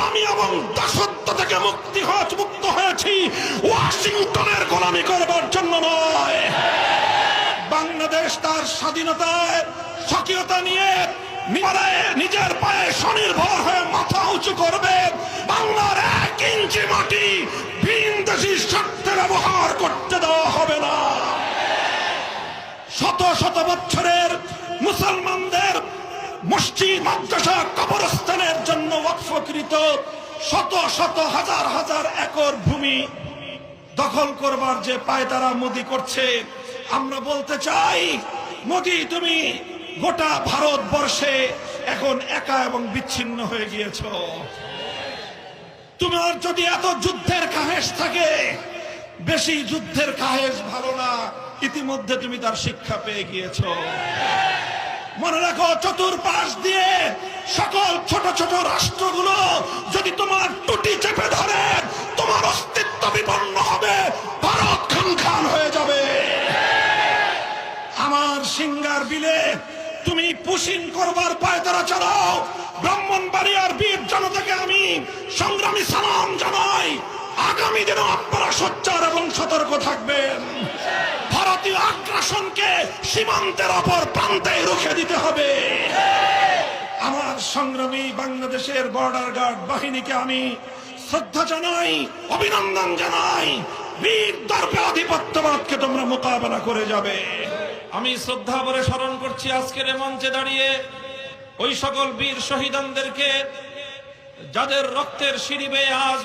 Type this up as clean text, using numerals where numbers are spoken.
গোলামি এবং দাসত্ব থেকে মুক্ত হয়েছি ওয়াশিংটনের গোলামি করবার জন্য নয়। বাংলাদেশ তার স্বাধীনতায় স্বকীয়তা নিয়ে নিজের পায়ে স্বনির্ভর হয়ে মাথা উঁচু করবে। বাংলার 1 ইঞ্চি মাটি ভিনদেশী স্বার্থে ব্যবহার করতে দেওয়া হবে না। শত শত বছরের মুসলমানদের মসজিদ মাদ্রাসা কবরস্থানের জন্য ওয়াকফকৃত শত শত হাজার হাজার একর ভূমি দখল করবার যে পায়তারা মোদি করছে, আমরা বলতে চাই মোদি তুমি গোটা ভারতবর্ষে এখন একা এবং বিচ্ছিন্ন হয়ে গিয়েছ। তোমার যদি এত যুদ্ধের কাহেশ থাকে, বেশি যুদ্ধের কাহেশ ভালো না, ইতিমধ্যে তুমি তার শিক্ষা পেয়ে গিয়েছ। মনে রাখো, চতুর্পাশ দিয়ে সকল ছোট ছোট রাষ্ট্রগুলো যদি তোমার টুটি চেপে ধরে, তোমার অস্তিত্ব বিপন্ন হবে, ভারত খান হয়ে যাবে। আমার সিঙ্গার বিলে তুমি পুশিন করবার পায়তারা চালাও। ব্রাহ্মণবাড়িয়ার বীর জনতাকে আমি সংগ্রামী সালাম জানাই। আগামী দিনে আপনারা সোচ্চার এবং সতর্ক থাকবেন। ভারতীয় আগ্রাসনকে সীমান্তের অপর প্রান্তে রুখে দিতে হবে। আমার সংগ্রামী বাংলাদেশের বর্ডার গার্ড বাহিনীকে আমি শ্রদ্ধা জানাই, অভিনন্দন জানাই। বীর দর্পে আধিপত্যবাদকে তোমরা মোকাবেলা করে যাবে। আমি শ্রদ্ধা ভরে স্মরণ করছি আজকের মঞ্চে দাঁড়িয়ে ওই সকল বীর শহীদানদেরকে যাদের রক্তের সিঁড়ি বেয়ে আজ